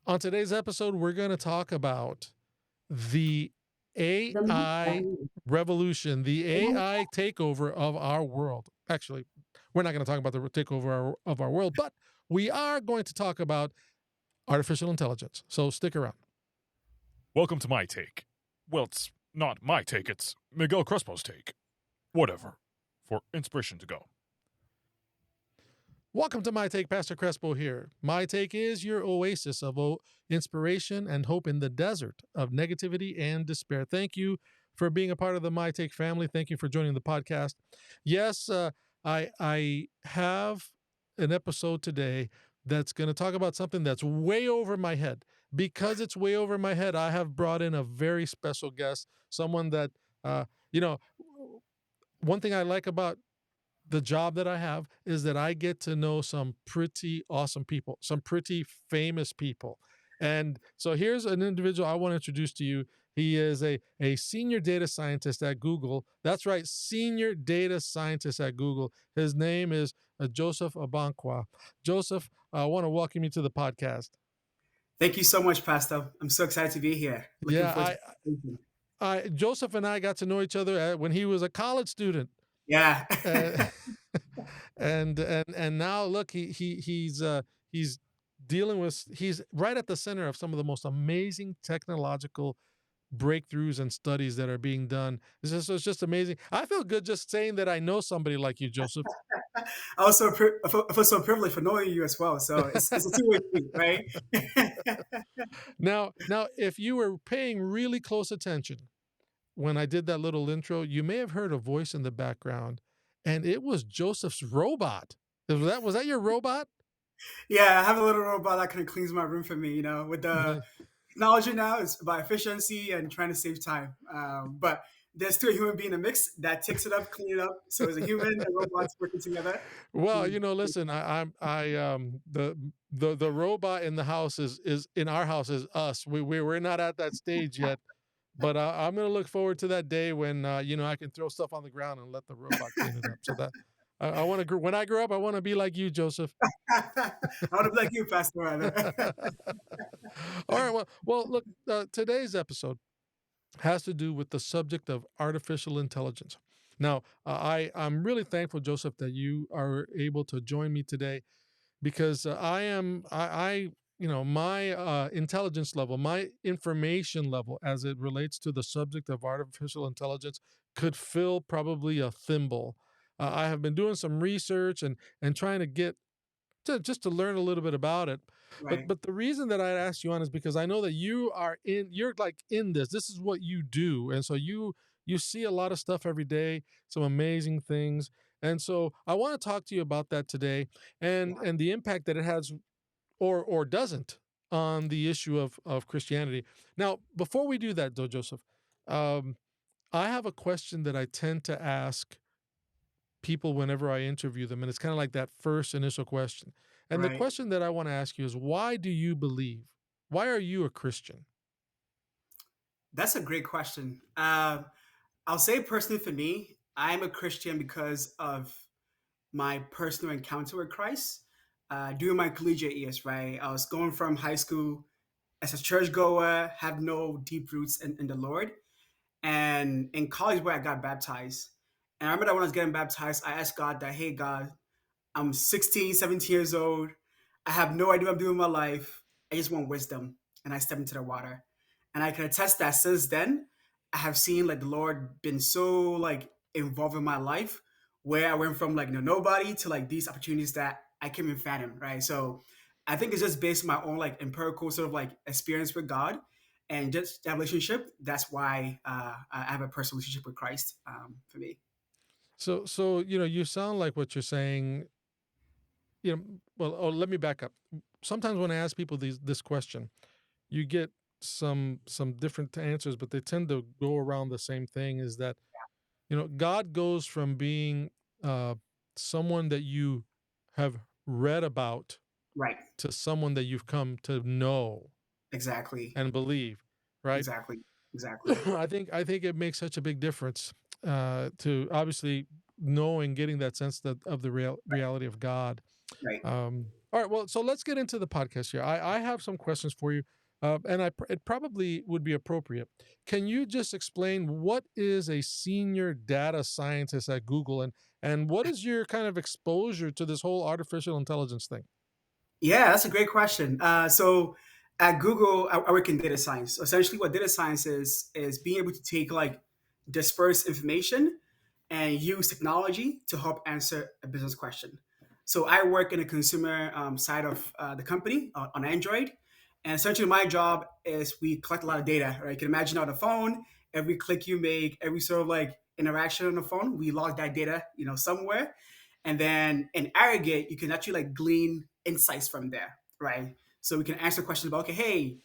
On today's episode, we're going to talk about the The meat AI grinder. revolution, the Oh my AI takeover of our world. Actually, we're not going to talk about the takeover of our world, but we are going to talk about artificial intelligence. So stick around. Welcome to my take. Well, it's not my take, it's Miguel Crespo's take. Whatever. For inspiration to go. Welcome to My Take, Pastor Crespo here. My Take is your oasis of inspiration and hope in the desert of negativity and despair. Thank you for being a part of the My Take family. Thank you for joining the podcast. Yes, I have an episode today that's going to talk about something that's way over my head. Because it's way over my head, I have brought in a very special guest, someone that, you know, one thing I like about the job that I have is that I get to know some pretty awesome people, some pretty famous people. And so here's an individual I want to introduce to you. He is a senior data scientist at Google. That's right, senior data scientist at Google. His name is Joseph Abankwa. Joseph, I want to welcome you to the podcast. Thank you so much, Pastor. I'm so excited to be here. Looking Yeah, forward to it. Joseph and I got to know each other when he was a college student. Yeah. Uh, and now look, he's dealing with, he's right at the center of some of the most amazing technological breakthroughs and studies that are being done. It's just amazing. I feel good just saying that I know somebody like you, Joseph. I feel so privileged for knowing you as well. So it's a two-way street, right? Now, if you were paying really close attention when I did that little intro, you may have heard a voice in the background, and it was Joseph's robot. Was that your robot? Yeah, I have a little robot that kind of cleans my room for me. With the Nice. technology now, it's about efficiency and trying to save time. But there's still a human being in the mix that takes it up, clean it up. So it's a human and robots working together. Well, listen, the robot in the house is in our house is us. We're not at that stage yet, but I'm gonna look forward to that day when I can throw stuff on the ground and let the robot clean it up. So that I want to when I grow up, I want to be like you, Joseph. I want to be like you, Pastor. All right. Well, look, today's episode has to do with the subject of artificial intelligence. Now, I'm really thankful, Joseph, that you are able to join me today because my intelligence level, my information level as it relates to the subject of artificial intelligence could fill probably a thimble. I have been doing some research and trying to get just to learn a little bit about it. But Right. but the reason that I asked you on is because I know that you're like in this. This is what you do. And so you see a lot of stuff every day, some amazing things. And so I want to talk to you about that today and the impact that it has or doesn't on the issue of Christianity. Now, before we do that though, Joseph, um, I have a question that I tend to ask people whenever I interview them. And it's kind of like that first initial question. And the Right. question that I want to ask you is why do you believe? Why are you a Christian? That's a great question. I'll say personally for me, I'm a Christian because of my personal encounter with Christ. During my collegiate years, right? I was going from high school as a churchgoer, have no deep roots in the Lord. And in college, where I got baptized. And I remember that when I was getting baptized, I asked God that, hey, God, I'm 16, 17 years old. I have no idea what I'm doing in my life. I just want wisdom. And I stepped into the water. And I can attest that since then, I have seen like the Lord been so like involved in my life where I went from like nobody to like these opportunities that I can't even fathom, right? So I think it's just based on my own like empirical sort of like experience with God and just that relationship. That's why I have a personal relationship with Christ for me. So you sound like what you're saying. Well, let me back up. Sometimes when I ask people this question, you get some different answers, but they tend to go around the same thing. Is that God goes from being uh, someone that you have read about Right. to someone that you've come to know Exactly. and believe, right? Exactly. Exactly. I think it makes such a big difference to obviously knowing, getting that sense of the reality of God. Right. All right. Well, so let's get into the podcast here. I have some questions for you, and it probably would be appropriate. Can you just explain what is a senior data scientist at Google, and what is your kind of exposure to this whole artificial intelligence thing? Yeah, that's a great question. So at Google, I work in data science. So essentially, what data science is being able to take like dispersed information and use technology to help answer a business question. So I work in the consumer side of the company on Android, and essentially my job is we collect a lot of data. Right, you can imagine on the phone, every click you make, every sort of like interaction on the phone, we log that data, somewhere, and then in aggregate, you can actually like glean insights from there, right? So we can answer questions about, okay, hey,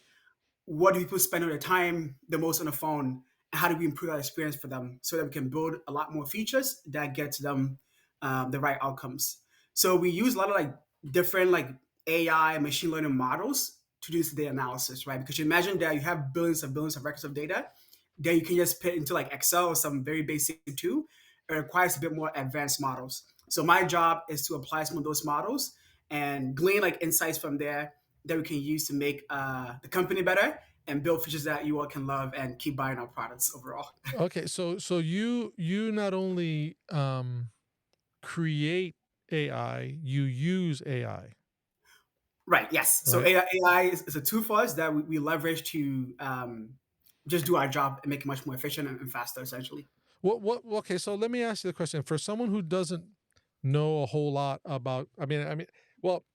what do people spend their time the most on the phone, and how do we improve that experience for them so that we can build a lot more features that get to them the right outcomes. So we use a lot of like different like AI machine learning models to do this data analysis, right? Because you imagine that you have billions of records of data that you can just put into like Excel or some very basic tool. It requires a bit more advanced models. So my job is to apply some of those models and glean like insights from there that we can use to make the company better and build features that you all can love and keep buying our products overall. Okay, so you not only create AI, you use AI, Right. Yes. So right? AI is a tool for us that we leverage to just do our job and make it much more efficient and faster, essentially. What okay, so let me ask you the question. For someone who doesn't know a whole lot about well,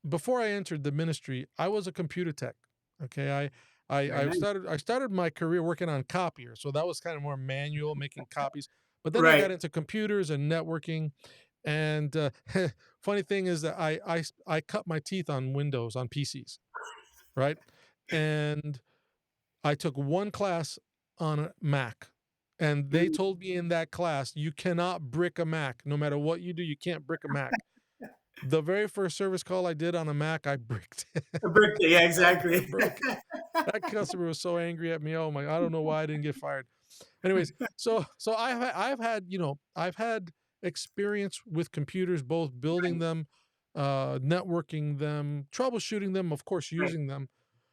before I entered the ministry, I was a computer tech. Okay. Very nice. I started my career working on copier. So that was kind of more manual, making copies. But then I got Right. into computers and networking. And funny thing is that I cut my teeth on Windows on PCs, right? And I took one class on a Mac, and they Mm. told me in that class, you cannot brick a Mac. No matter what you do, you can't brick a Mac. The very first service call I did on a Mac, I bricked it. A birthday. Yeah. I Exactly. broke it. That customer was so angry at me. Oh my! I don't know why I didn't get fired. Anyways, so I've had experience with computers, both building Right. them, networking them, troubleshooting them, of course, Right. using them.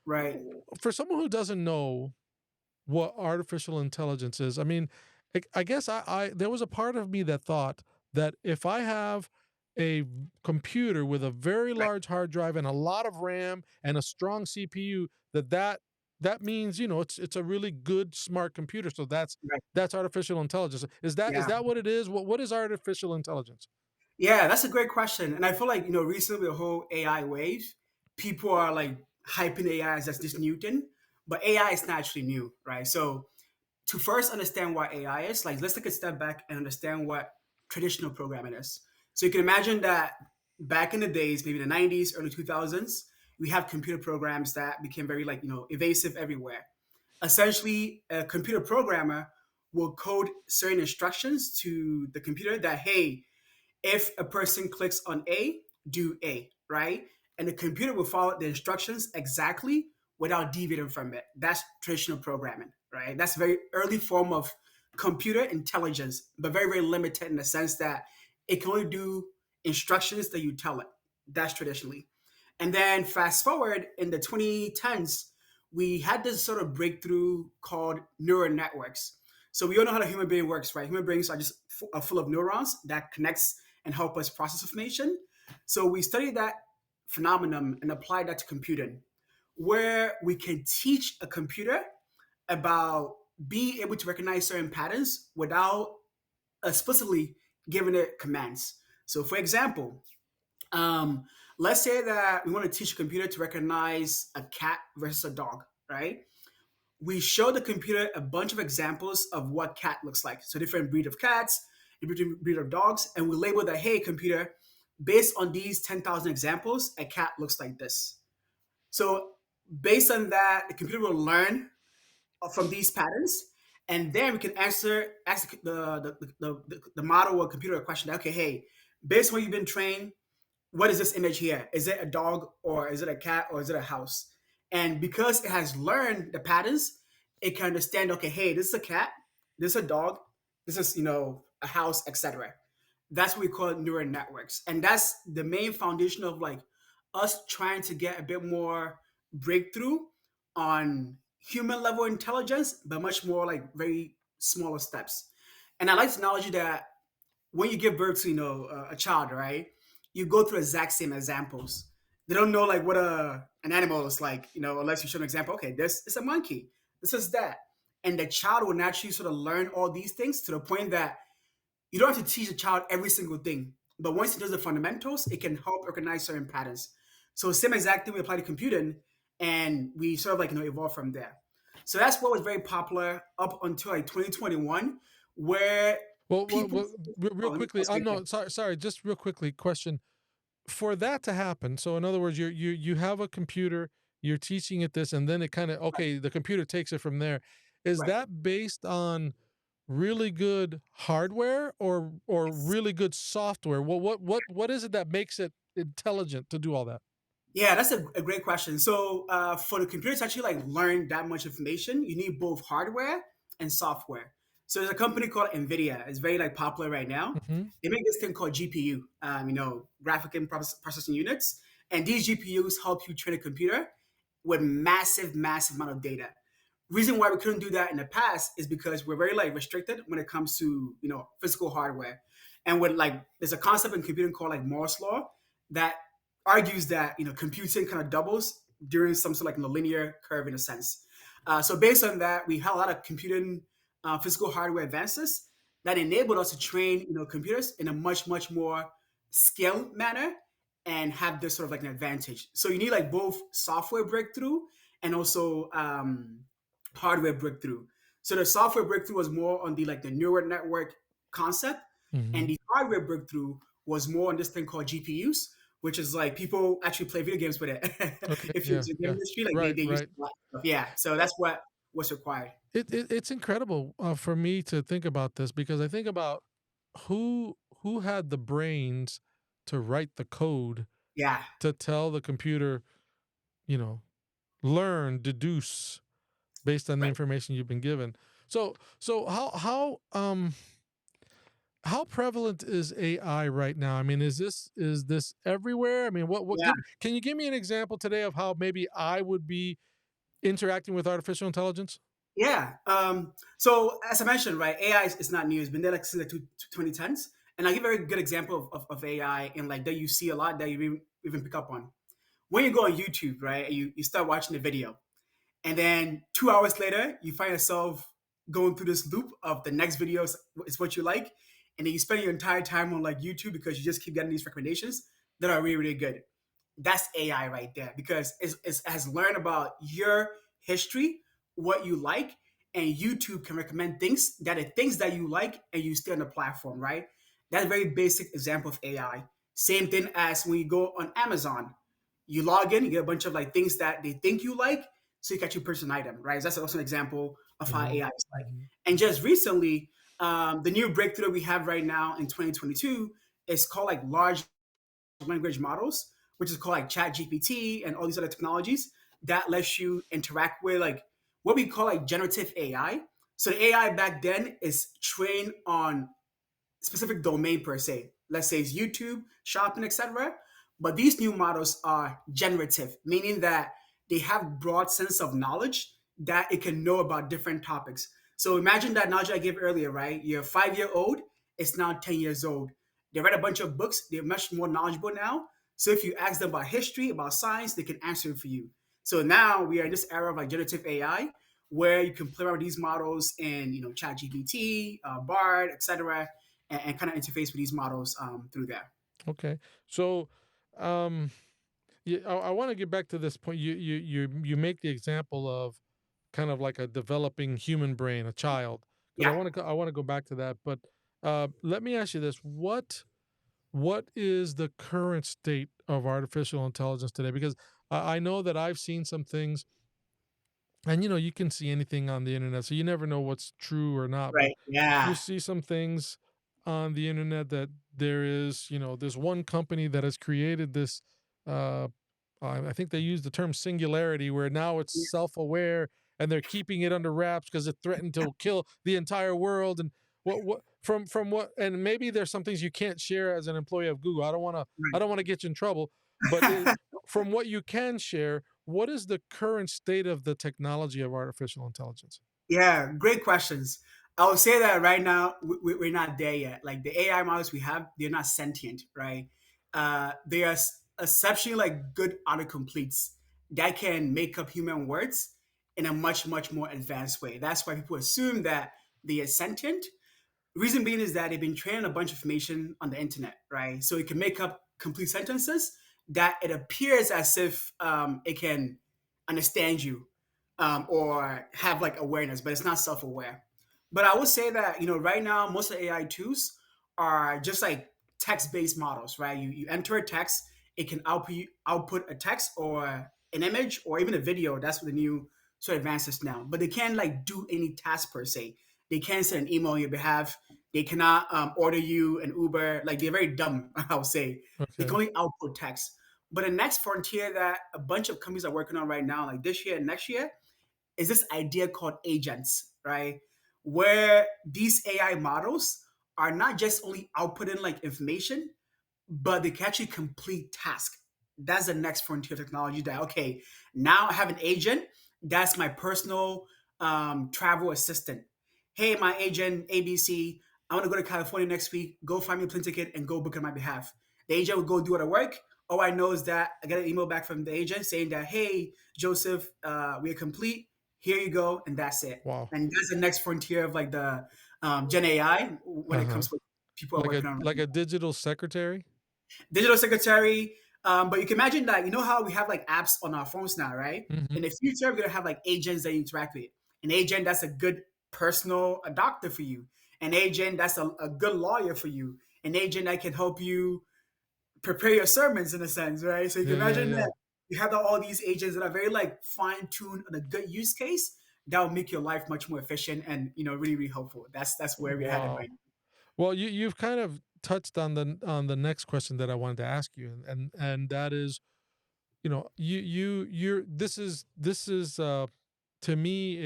Right. For someone who doesn't know what artificial intelligence is. I mean, I guess I there was a part of me that thought that if I have a computer with a very Right. large hard drive and a lot of RAM and a strong CPU, that means it's a really good smart computer. So Right. that's artificial intelligence. Is Yeah. that what it is? What is artificial intelligence? Yeah, that's a great question. And I feel like, recently with the whole AI wave, people are like hyping AI as this new thing, but AI is not actually new, right? So to first understand what AI is, like let's take a step back and understand what traditional programming is. So you can imagine that back in the days, maybe the 90s, early 2000s, we have computer programs that became very like, evasive everywhere. Essentially, a computer programmer will code certain instructions to the computer that, hey, if a person clicks on A, do A, right? And the computer will follow the instructions exactly without deviating from it. That's traditional programming, right? That's a very early form of computer intelligence, but very, very limited in the sense that it can only do instructions that you tell it. That's traditionally. And then fast forward in the 2010s, we had this sort of breakthrough called neural networks. So we all know how the human brain works, right? Human brains are just full of neurons that connects and help us process information. So we studied that phenomenon and applied that to computing, where we can teach a computer about being able to recognize certain patterns without explicitly giving it commands. So, for example, um, let's say that we want to teach a computer to recognize a cat versus a dog, right? We show the computer a bunch of examples of what cat looks like. So different breed of cats, different breed of dogs, and we label that, hey, computer, based on these 10,000 examples, a cat looks like this. So based on that, the computer will learn from these patterns, and then we can ask the model or computer a question. Okay, hey, based on what you've been trained, what is this image here? Is it a dog or is it a cat or is it a house? And because it has learned the patterns, it can understand, okay, hey, this is a cat, this is a dog, this is, a house, etc. That's what we call neural networks. And that's the main foundation of like us trying to get a bit more breakthrough on human level intelligence, but much more like very smaller steps. And I like to acknowledge that when you give birth to a child, right? You go through exact same examples. They don't know like what an animal is like, unless you show an example. Okay, this is a monkey. This is that, and the child will naturally sort of learn all these things to the point that you don't have to teach a child every single thing, but once it does the fundamentals, it can help recognize certain patterns. So same exact thing we apply to computing, and we sort of like evolve from there. So that's what was very popular up until like 2021, where people. Real Oh, let me quickly. say that. No, sorry. Just real quickly. Question: for that to happen, so in other words, you have a computer, you're teaching it this, and then it kind of okay, the computer takes it from there. Is Right. that based on really good hardware or Yes. really good software? What is it that makes it intelligent to do all that? Yeah, that's a great question. So for the computer to actually like learn that much information, you need both hardware and software. So there's a company called NVIDIA. It's very like popular right now. Hmm. They make this thing called GPU, graphic and processing units. And these GPUs help you train a computer with massive, massive amount of data. Reason why we couldn't do that in the past is because we're very like restricted when it comes to physical hardware. And with like there's a concept in computing called like Moore's law that argues that computing kind of doubles during some sort of like linear curve in a sense. So based on that, we had a lot of computing physical hardware advances that enabled us to train computers in a much more scaled manner and have this sort of like an advantage. So you need like both software breakthrough and also hardware breakthrough. So the software breakthrough was more on the like the neural network concept, and Hmm. the hardware breakthrough was more on this thing called GPUs, which is like people actually play video games with it. Okay. If you're in Yeah. the game Yeah. industry, like they, Right. they use Right. a lot of stuff. Yeah. So that's what's required. It's incredible for me to think about this because I think about who had the brains to write the code Yeah. to tell the computer, you know, learn, deduce based on the Right. information you've been given. So how prevalent is AI right now? I mean, is this everywhere? I mean, what Yeah. give can you give me an example today of how maybe I would be interacting with artificial intelligence? Yeah. So as I mentioned, right, AI is not new. It's been there like since the 2010s. And I'll give a very good example of AI and like that you see a lot that you even pick up on. When you go on YouTube, right, and you start watching the video, and then 2 hours later, you find yourself going through this loop of the next video is what you like. And then you spend your entire time on like YouTube because you just keep getting these recommendations that are really, really good. That's AI right there because it has learned about your history, what you like, and YouTube can recommend things that it thinks that you like and you stay on the platform, right? That's a very basic example of AI. Same thing as when you go on Amazon. You log in, you get a bunch of like things that they think you like, so you actually purchase an item, right? That's also an example of how Mhm, AI is like. mhm. And just recently, the new breakthrough we have right now in 2022 is called like large language models, which is called like Chat GPT and all these other technologies that lets you interact with like what we call like generative AI. So the AI back then is trained on specific domain per se. Let's say it's YouTube, shopping, etc. But these new models are generative, meaning that they have broad sense of knowledge that it can know about different topics. So imagine that knowledge I gave earlier, right? You're 5 year old, it's now 10 years old. They read a bunch of books, they're much more knowledgeable now. So if you ask them about history, about science, they can answer it for you. So now we are in this era of like generative AI where you can play around with these models in chat gpt bard etc and kind of interface with these models through there. Okay. So, um, yeah, I want to get back to this point. You make the example of kind of like a developing human brain, a child, because Yeah. I want to go back to that. But let me ask you this: what is the current state of artificial intelligence today? Because I know that I've seen some things, and you can see anything on the internet, so you never know what's true or not. But Right. you Yeah. see some things on the internet that there is, this one company that has created this. Uh, I think they use the term singularity, where now it's Yeah. self-aware and they're keeping it under wraps because it threatened to kill the entire world. And what from what? And maybe there's some things you can't share as an employee of Google. I don't want to Right. get you in trouble, but from what you can share, what is the current state of the technology of artificial intelligence? Yeah, great questions. I would say that right now we're not there yet. Like the AI models we have, they're not sentient, right? They are exceptionally like good autocompletes that can make up human words in a much more advanced way. That's why people assume that they are sentient. Reason being is that they've been training a bunch of information on the internet, right? So it can make up complete sentences that it appears as if it can understand you or have like awareness, but it's not self-aware. But I would say that right now most of the AI tools are just like text-based models, right? You enter a text, it can output a text or an image or even a video. That's what the new sort of advances now. But they can't like do any task per se. They can't send an email on your behalf. They cannot order you an Uber. Like they're very dumb, I would say. They can Okay. only output text. But the next frontier that a bunch of companies are working on right now, like this year and next year, is this idea called agents, right? Where these AI models are not just only outputting like information, but they can actually complete tasks. That's the next frontier of technology. That okay, now I have an agent. That's my personal travel assistant. Hey, my agent ABC, I want to go to California next week. Go find me a plane ticket and go book on my behalf. The agent will go do it at work. All I know is that I get an email back from the agent saying that, hey, Joseph, we are complete. Here you go, and that's it. Wow. And that's the next frontier of like the Gen AI when it Uh-huh. comes to what people are working on right Like now. a digital secretary? Digital secretary. But you can imagine that how we have like apps on our phones now, right? Mhm. In the future, we're gonna have like agents that you interact with. An agent that's a good personal a doctor for you. An agent that's a good lawyer for you. An agent that can help you prepare your sermons in a sense, right? So you can Yeah, yeah, imagine yeah. that you have all these agents that are very like fine tuned on a good use case that will make your life much more efficient and really helpful. That's where we're headed Wow. right now. Well, you've kind of touched on the next question that I wanted to ask you, and that is, you're this is to me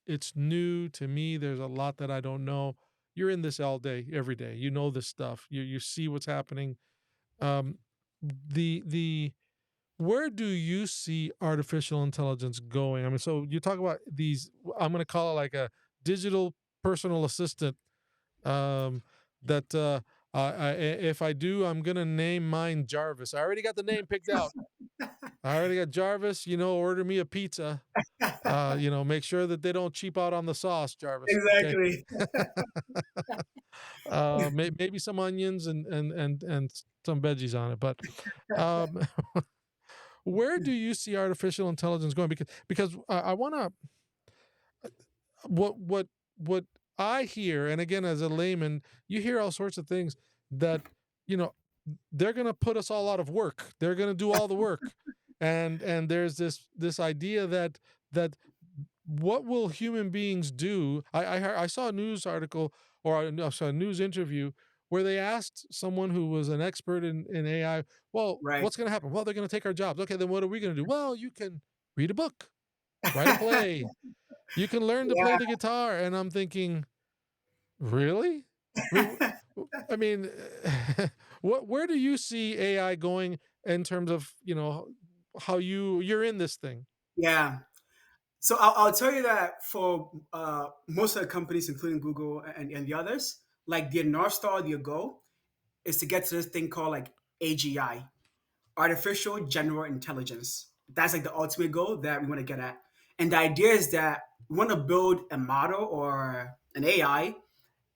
it's new to me. There's a lot that I don't know. You're in this all day, every day. You know this stuff. You see what's happening. Um, the Where do you see artificial intelligence going? I mean, so you talk about these. I'm going to call it like a digital personal assistant um, that if I do, I'm gonna name mine Jarvis. I already got the name picked out. I already got Jarvis. Order me a pizza. Make sure that they don't cheap out on the sauce, Jarvis. Okay. Exactly. Maybe some onions and some veggies on it. But um, where do you see artificial intelligence going? Because I want to what what I hear, and again as a layman, you hear all sorts of things that you know they're going to put us all out of work. They're going to do all the work, and there's this idea that what will human beings do? I saw a news article or I saw a news interview where they asked someone who was an expert in AI, well, Right. what's going to happen? Well, they're going to take our jobs. Okay, then what are we going to do? Well, you can read a book, write a play, you can learn to play Yeah, the guitar. And I'm thinking, really? I mean, I mean, where do you see AI going in terms of, how you're in this thing? yeah. So I'll tell you that for most of the companies, including Google and the others, like their North Star, their goal is to get to this thing called like AGI, artificial general intelligence. That's like the ultimate goal that we want to get at. And the idea is that we want to build a model or an AI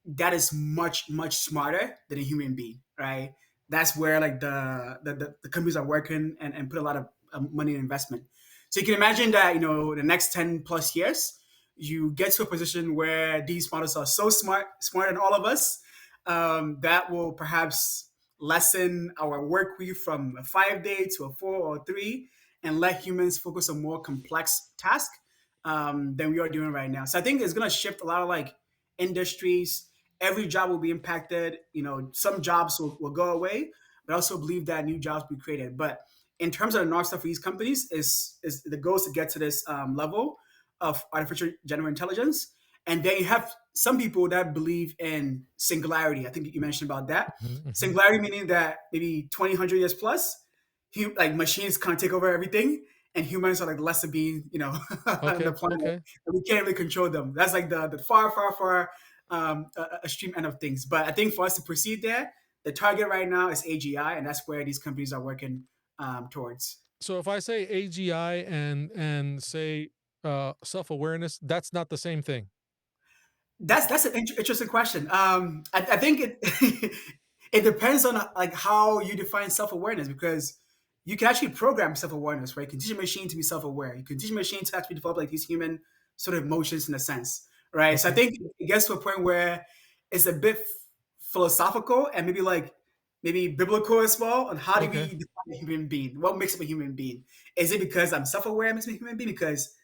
that is much smarter than a human being, right? That's where like the companies are working and put a lot of money and investment. So you can imagine that the next 10 plus years, you get to a position where these models are so smarter than all of us, that will perhaps lessen our work week from a 5 day to a 4 or 3, and let humans focus on more complex tasks than we are doing right now. So I think it's going to shift a lot of like industries. Every job will be impacted. Some jobs will go away, but I also believe that new jobs will be created. But in terms of the North Star for these companies, is the goal is to get to this level of artificial general intelligence. And then you have some people that believe in singularity. I think you mentioned about that. Mhm, mhm. Singularity meaning that maybe 20, 100 years plus, like machines can't take over everything, and humans are like the lesser being, on the Okay, planet, okay. and we can't really control them. That's like the far, far, far extreme end of things. But I think for us to proceed there, the target right now is AGI, and that's where these companies are working towards. So if I say AGI and say self-awareness, that's not the same thing. That's an interesting question. I think it it depends on like how you define self awareness, because you can actually program self awareness, right? You can teach a machine to be self aware. You can teach a machine to actually develop like these human sort of emotions in a sense, right? So I Okay. think it gets to a point where it's a bit philosophical and maybe biblical as well. On how do Okay. we define a human being? What makes up a human being? Is it because I'm self aware makes me a human being? Because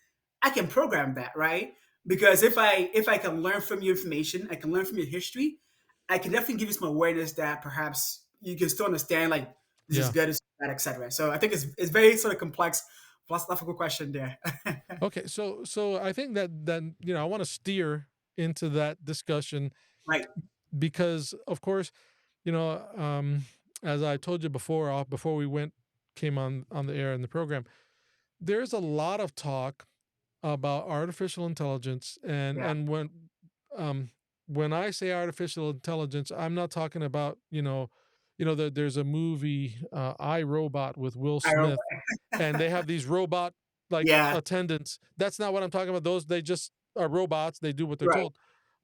I can program that, right? Because if I can learn from your information, I can learn from your history, I can definitely give you some awareness that perhaps you can still understand, like this is Yeah. good, this is bad, etc. So I think it's very sort of complex philosophical question there. Okay. So I think that I want to steer into that discussion Right. because of course, you know, um as I told you before, before we went came on the air in the program, there's a lot of talk about artificial intelligence Yeah. and um when I say artificial intelligence, I'm not talking about, there's a movie I Robot with Will I don't, Smith, and they have these robot like yeah. attendants. That's not what I'm talking about. Those they just are robots, they do what they're Right. told.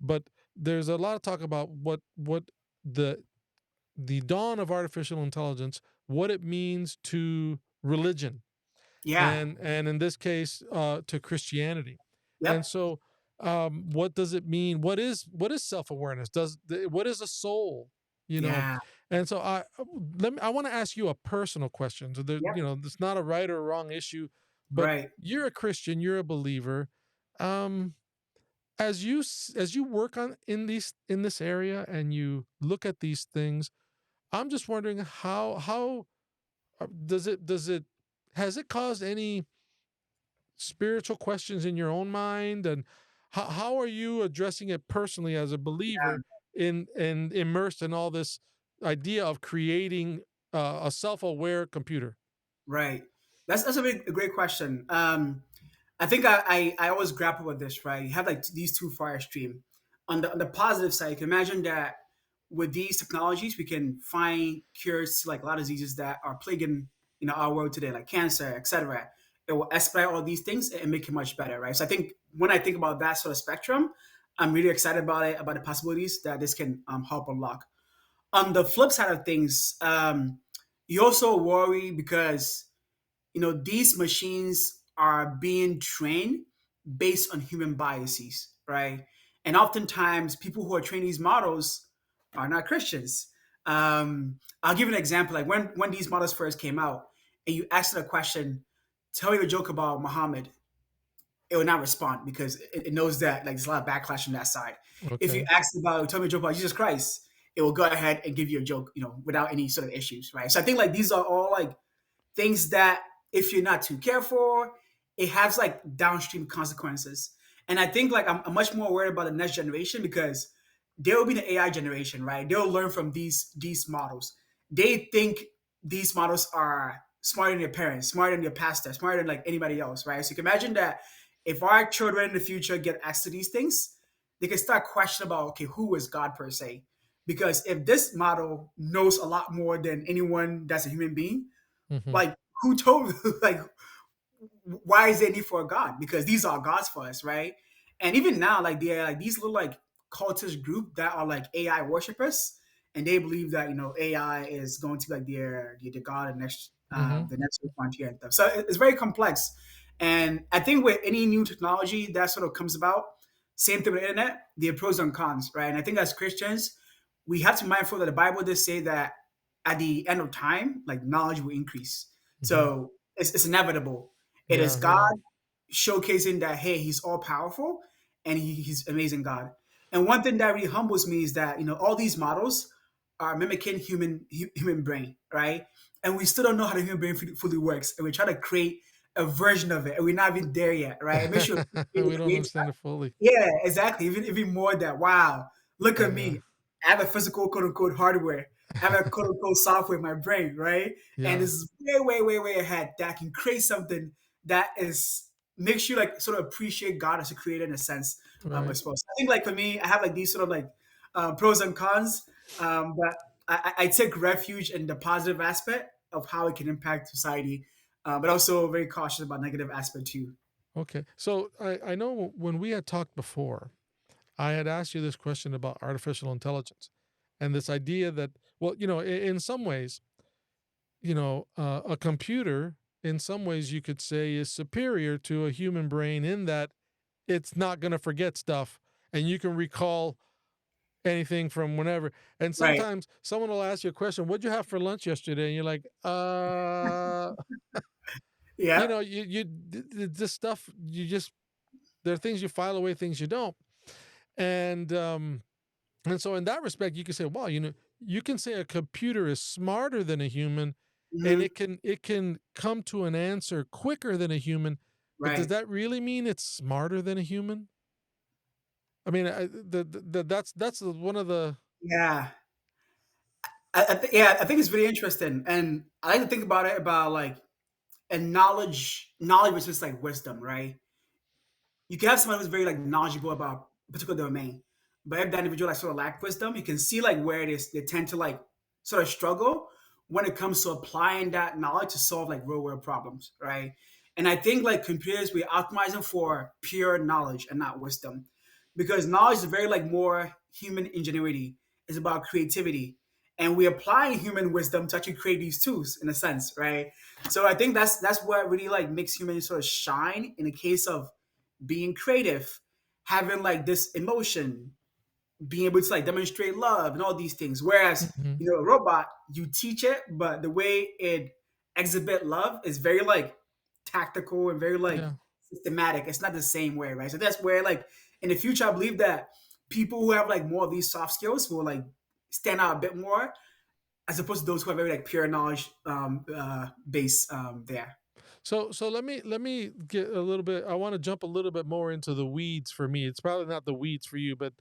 But there's a lot of talk about what the the dawn of artificial intelligence, what it means to religion, Yeah. and in this case to Christianity. And Yep. so what does it mean? What is self-awareness? What is a soul? you know Yeah. and so I want to ask you a personal question. So Yep. it's not a right or wrong issue, but Right. you're a Christian, you're a believer. um as you work on in this area and you look at these things, I'm just wondering how does it has it caused any spiritual questions in your own mind, and how are you addressing it personally as a believer in and immersed in all this idea of creating a self-aware computer? Right. That's a great question. I think I always grapple with this, right? You have like these two fire extreme. On the positive side, you can imagine that with these technologies, we can find cures to like a lot of diseases that are plaguing our world today, like cancer, etc. It will expedite all these things and make it much better, right? So I think when I think about that sort of spectrum, I'm really excited about it, about the possibilities that this can help unlock. On the flip side of things, you also worry because these machines are being trained based on human biases, right? And oftentimes people who are training these models are not Christians. I'll give you an example. Like when these models first came out and you asked it a question, tell me a joke about Muhammad, it will not respond because it knows that like there's a lot of backlash from that side. If you Okay. ask about, tell me a joke about Jesus Christ, it will go ahead and give you a joke, without any sort of issues, right? So I think like these are all like things that if you're not too careful, it has like downstream consequences. And I think like I'm much more worried about the next generation because they will be the AI generation, right? They'll learn from these models. They think these models are smarter than your parents, smarter than your pastor, smarter than like anybody else, right? So you can imagine that if our children in the future get access to these things, they can start questioning about, okay, who is God per se? Because if this model knows a lot more than anyone that's a human being, Hmm. like who told like why is there need for a god? Because these are gods for us, right? And even now, like they're like these little like cultist group that are like AI worshippers, and they believe that AI is going to be like their god and Hmm. the next frontier and stuff. So it's very complex, and I think with any new technology that sort of comes about, same thing with the internet, there are pros and cons, right? And I think as Christians, we have to be mindful that the Bible does say that at the end of time, like knowledge will increase. Hmm. So it's inevitable. It is Yeah, God yeah. showcasing that hey, He's all powerful and He's amazing God. And one thing that really humbles me is that all these models are mimicking human brain, right? And we still don't know how the human brain fully works, and we're trying to create a version of it, and we're not even there yet, right? It makes you We don't create. understand it fully. Yeah, exactly. Even more that wow, look at Yeah. me. I have a physical quote unquote hardware, have a quote unquote software in my brain, right? And Yeah. it's way, way, way, way ahead that can create something that is makes you like sort of appreciate God as a creator in a sense, I Right. suppose. I think like for me, I have like these sort of like pros and cons, but I take refuge in the positive aspect of how it can impact society, but also very cautious about negative aspect too. Okay. So I know when we had talked before, I had asked you this question about artificial intelligence and this idea that, well, in some ways, a computer, in some ways, you could say is superior to a human brain in that it's not going to forget stuff and you can recall anything from whenever. And Right. sometimes someone will ask you a question, "What'd you have for lunch yesterday?" And you're like, Yeah. this stuff, there are things you file away, things you don't. And, and so in that respect, you can say, well, you can say a computer is smarter than a human and Hmm. it can come to an answer quicker than a human. But does Right. that really mean it's smarter than a human? I mean, that's one of the. Yeah. I think it's really interesting, and I like to think about it about like and knowledge versus like wisdom, right? You can have someone who's very like knowledgeable about a particular domain, but if that individual like sort of lack wisdom, you can see like where it is they tend to like sort of struggle when it comes to applying that knowledge to solve like real world problems, right? And I think like computers, we optimize them for pure knowledge and not wisdom, because knowledge is very like more human ingenuity. It's about creativity, and we apply human wisdom to actually create these tools in a sense, right? So I think that's what really like makes humans sort of shine in the case of being creative, having like this emotion, being able to like demonstrate love and all these things. Whereas, Mhm. a robot, you teach it, but the way it exhibit love is very like tactical and very like Yeah. systematic. It's not the same way, right? So that's where like in the future, I believe that people who have like more of these soft skills will like stand out a bit more as opposed to those who are very like pure knowledge base there. So let me get a little bit. I want to jump a little bit more into the weeds for me. It's probably not the weeds for you, but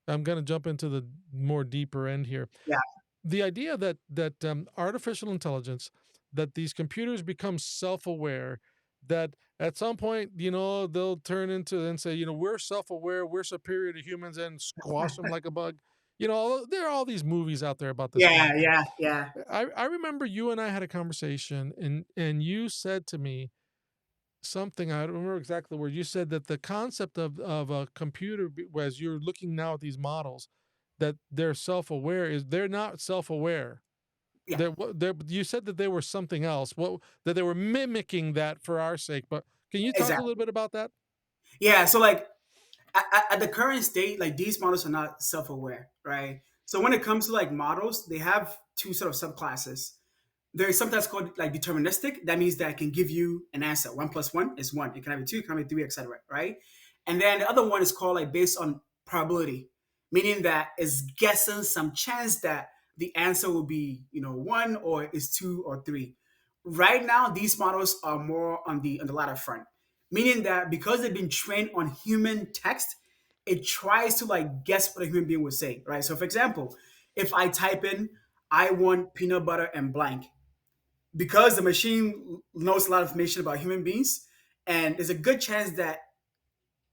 I'm going to jump into the more deeper end here. Yeah. The idea that artificial intelligence, that these computers become self-aware, that at some point, they'll turn into and say, we're self-aware, we're superior to humans, and squash them like a bug. There are all these movies out there about this kind Yeah, of thing. yeah, yeah. I remember you and I had a conversation, and you said to me something. I don't remember exactly the word. You said that the concept of a computer, as you're looking now at these models, that they're self-aware, is they're not self-aware. Yeah, You said that they were something else. What That they were mimicking that for our sake. But can you talk a exactly. little bit about that? Yeah, so like at the current state, like these models are not self-aware, right? So when it comes to like models, they have two sort of subclasses. There's something that's called like deterministic. That means that it can give you an answer. One plus one is one. It can have a two, it can have a three, etc. Right? And then the other one is called like based on probability, meaning that it's guessing some chance that the answer will be, one or is two or three. Right now, these models are more on the latter front, meaning that because they've been trained on human text, it tries to like guess what a human being would say, right? So, for example, if I type in "I want peanut butter and blank," because the machine knows a lot of information about human beings, and there's a good chance that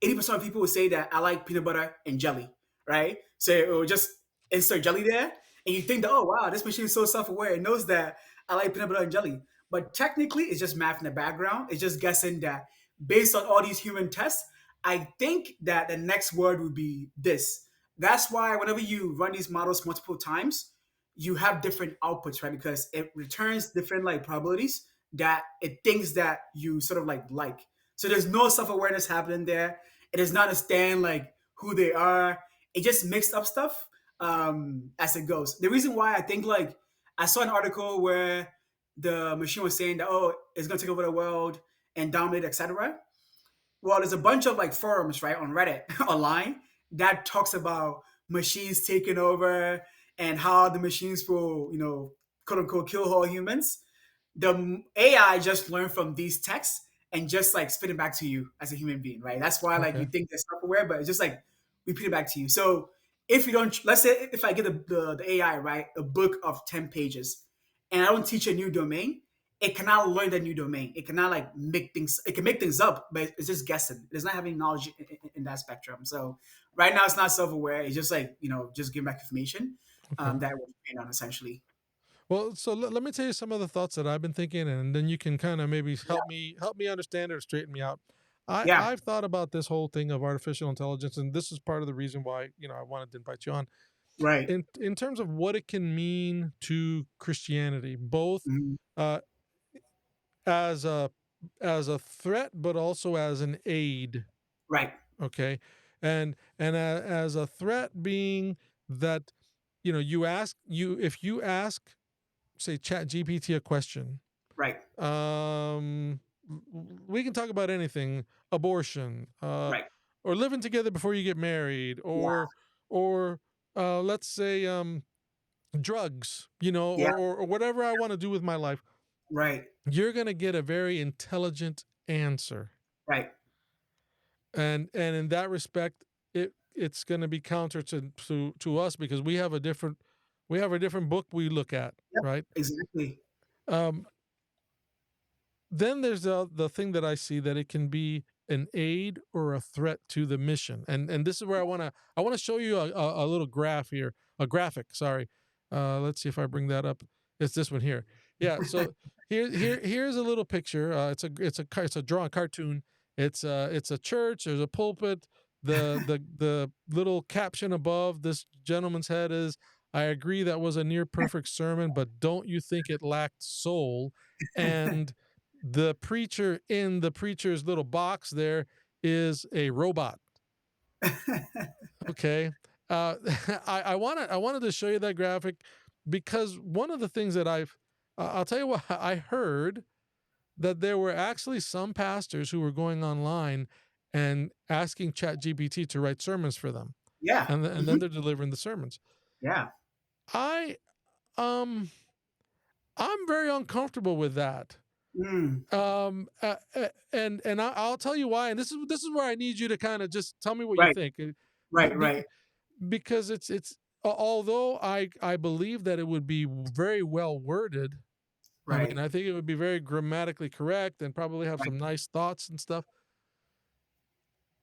80% of people will say that I like peanut butter and jelly, right? So it will just insert jelly there. And you think that, oh, wow, this machine is so self aware. It knows that I like peanut butter and jelly. But technically, it's just math in the background. It's just guessing that based on all these human tests, I think that the next word would be this. That's why whenever you run these models multiple times, you have different outputs, right? Because it returns different like probabilities that it thinks that you sort of like. So there's no self awareness happening there. It does not understand like who they are. It just mixed up stuff as it goes. The reason why I think like I saw an article where the machine was saying that, oh, it's gonna take over the world and dominate, etc. Well, there's a bunch of like forums, right, on Reddit online that talks about machines taking over and how the machines will, quote unquote, kill all humans. The AI just learned from these texts and just like spit it back to you as a human being, right? That's why like you Okay. think they're self-aware, but it's just like repeat it back to you. So if you don't, let's say if I get the AI, right, a book of 10 pages, and I don't teach a new domain, it cannot learn that new domain. It cannot like make things, it can make things up, but it's just guessing. It does not have any knowledge in that spectrum. So right now it's not self-aware. It's just like, just giving back information Okay. that was trained on essentially. Well, so let me tell you some of the thoughts that I've been thinking, and then you can kind of maybe Yeah. help me understand it or straighten me out. Yeah. I've thought about this whole thing of artificial intelligence, and this is part of the reason why I wanted to invite you on. Right. In terms of what it can mean to Christianity, both Mhm. uh, as a threat, but also as an aid. Right. Okay, as a threat being that if you ask, say, Chat GPT a question, Right. um we can talk about anything: abortion, Right. or living together before you get married, Yeah. or let's say drugs, Yeah. or whatever I want to do with my life. Right. You're going to get a very intelligent answer, Right. and in that respect, it's going to be counter to us, because we have a different book we look at, Yep. right? Exactly. um then there's the thing that I see, that it can be an aid or a threat to the mission. And this is where I want to show you a little graph here, a graphic, sorry. Let's see if I bring that up. It's this one here. Yeah, so here's a little picture. It's a drawn cartoon. It's a church, there's a pulpit. The little caption above this gentleman's head is, "I agree that was a near perfect sermon, but don't you think it lacked soul?" And the preacher in the preacher's little box there is a robot. Okay. I wanted to show you that graphic, because one of the things that I'll tell you what, I heard that there were actually some pastors who were going online and asking ChatGPT to write sermons for them, Yeah. and then Mhm. they're delivering the sermons. Yeah. I um I'm very uncomfortable with that. Mm. I'll tell you why. And this is where I need you to kind of just tell me what you Right. think. Right. Right. Because although I believe that it would be very well worded. I mean, Right. I think it would be very grammatically correct and probably have Right. some nice thoughts and stuff.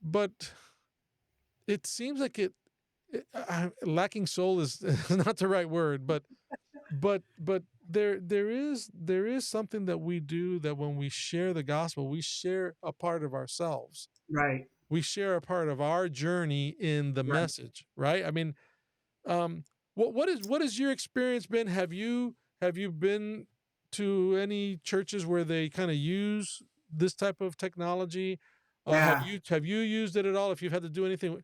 But it seems like lacking soul is not the right word, but there is something that we do, that when we share the gospel, we share a part of ourselves. Right. We share a part of our journey in the Right. message, right? I mean, um, what has your experience been? Have you been to any churches where they kind of use this type of technology? Yeah. Have you used it at all? If you've had to do anything,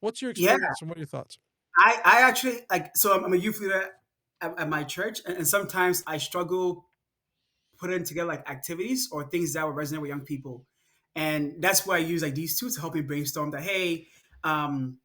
what's your Yeah. experience and what are your thoughts? I actually like, so I'm a youth leader at my church, and sometimes I struggle putting together like activities or things that would resonate with young people. And that's why I use like these two to help me brainstorm that, hey,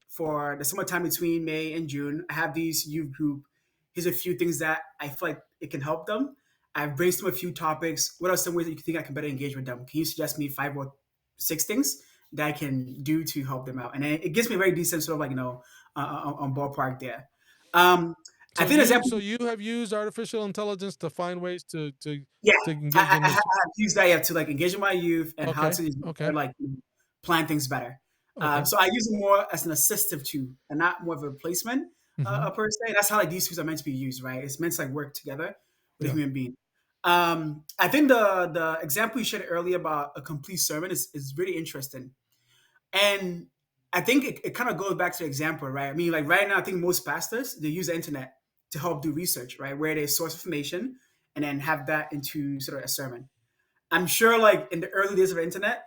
for the summertime between May and June, I have these youth group. Here's a few things that I feel like it can help them. I've brainstormed a few topics. What are some ways that you think I can better engage with them? Can you suggest me 5 or 6 things that I can do to help them out? And it gives me a very decent sort of like, on ballpark there. Um, I think an example. So you have used artificial intelligence to find ways Yeah, to I, engage I, in I this. have used that, yeah, to like engage with my youth and how Okay, to okay, like plan things better. okay. So I use it more as an assistive tool and not more of a replacement Hmm. per se. That's how like these tools are meant to be used, right? It's meant to like work together with a Yeah. human being. I think the example you shared earlier about a complete sermon is really interesting, and I think it kind of goes back to the example, right? I mean, like right now, I think most pastors they use the internet to help do research, right? Where they source information and then have that into sort of a sermon. I'm sure, like in the early days of the internet,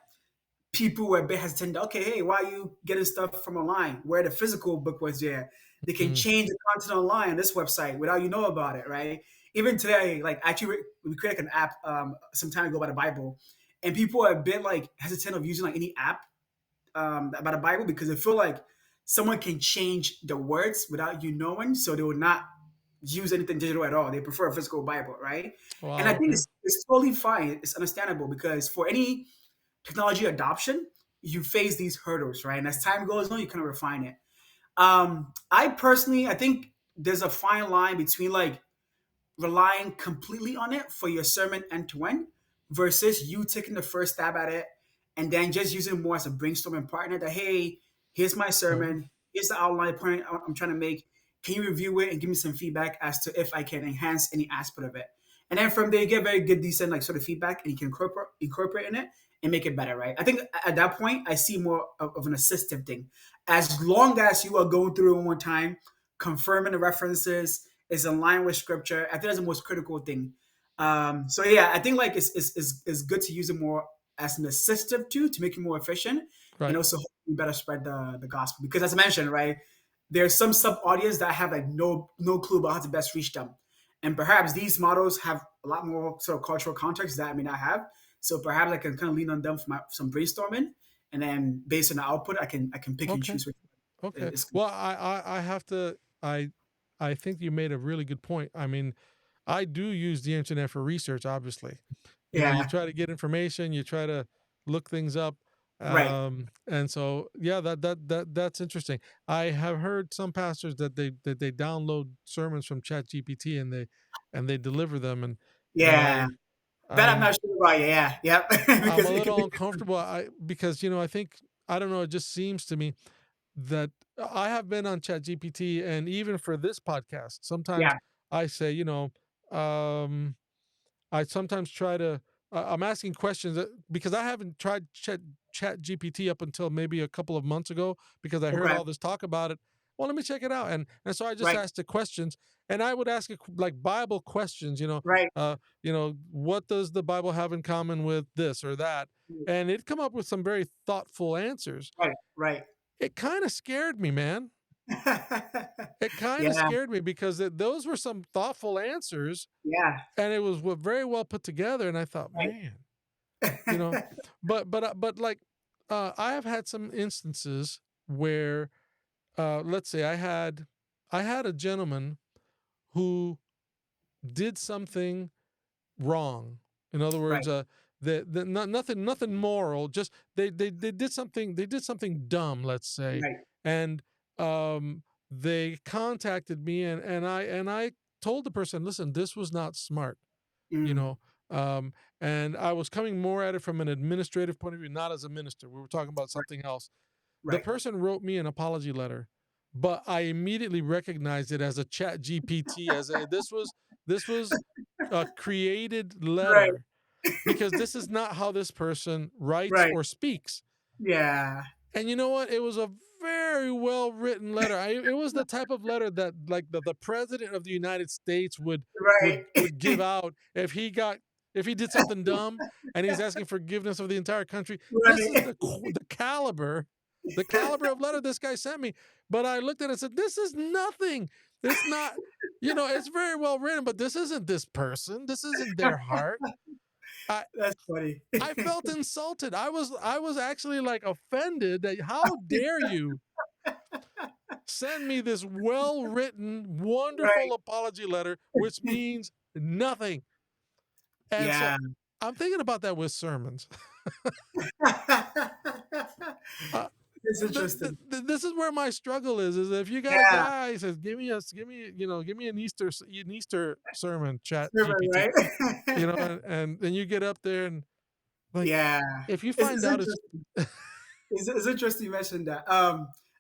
people were a bit hesitant. Okay, hey, why are you getting stuff from online? Where the physical book was there, they can Mm, change the content online on this website without you know about it, right? Even today, like actually, we created an app some time ago about the Bible, and people are a bit like hesitant of using like any app about the Bible because they feel like someone can change the words without you knowing, so they will not use anything digital at all. They prefer a physical Bible, right? And I wow. think Okay. it's totally fine. It's understandable because for any technology adoption, you face these hurdles, right? And as time goes on, you kind of refine it. I personally, I think there's a fine line between like relying completely on it for your sermon end to end versus you taking the first stab at it and then just using it more as a brainstorming partner that, hey, here's my Right. sermon, here's the outline point I'm trying to make. Can you review it and give me some feedback as to if I can enhance any aspect of it? And then from there, you get very good, decent, like sort of feedback, and you can incorporate in it and make it better, right? I think at that point, I see more of an assistive thing. As long as you are going through it one more time, confirming the references, is in line with scripture. I think that's the most critical thing. So yeah, I think like it's good to use it more as an assistive tool to make it more efficient and Right. also better spread the gospel. Because as I mentioned, right, there's some sub audience that have like no clue about how to best reach them. And perhaps these models have a lot more sort of cultural context that I may not have. So perhaps I can kind of lean on them for some brainstorming, and then based on the output, I can pick and Okay. choose which Okay. is Well, I have to I think you made a really good point. I mean, I do use the internet for research, obviously. You know, you yeah, try to get information, you try to look things up. right. And so yeah, that's interesting. I have heard some pastors that they download sermons from Chat GPT and they deliver them and Yeah. That I'm I'm not sure about. Yeah, yep. I'm a Because it can little be uncomfortable. Because I think I don't know, it just seems to me that I have been on ChatGPT, and even for this podcast, sometimes yeah, I say, um, I sometimes try to. I'm asking questions because I haven't tried Chat GPT up until maybe a couple of months ago because I heard okay, all this talk about it. Well, let me check it out, and so I just right, asked the questions, and I would ask it like Bible questions. right, What does the Bible have in common with this or that? And it come up with some very thoughtful answers. right, right. It kind of scared me, man. It kind of Yeah, scared me because those were some thoughtful answers, yeah, and it was very well put together. And I thought, right, man, you know, but like, I have had some instances where, let's say, I had a gentleman who did something wrong. In other right, words, nothing moral. Just they did something dumb. Let's say, right. and um, they contacted me, and I told the person, listen, this was not smart. You Mm, know, um, and I was coming more at it from an administrative point of view, not as a minister. We were talking about something else. The right. person wrote me an apology letter, but I immediately recognized it as a Chat GPT. This was a created Right, letter because this is not how this person writes right. or speaks. Yeah, And you know what? It was a very well written letter. It was the type of letter that like the president of the United States right, would give out if he did something dumb and he's asking forgiveness of the entire country. This is right. the caliber of letter this guy sent me. But I looked at it and said, this is nothing. It's not, it's very well written, but this isn't this person. This isn't their heart. I That's funny. I felt insulted. I was actually like offended that how dare you send me this well-written, Right. wonderful apology letter, which means nothing. And so Yeah. I'm thinking about that with sermons. Uh, It's interesting. this is where my struggle is if you got a Yeah. guy who says, give me an Easter sermon, Chat Right, GPT, right. and then you get up there and like, Yeah. if you It's, find it's out it's interesting. It's interesting you mentioned that.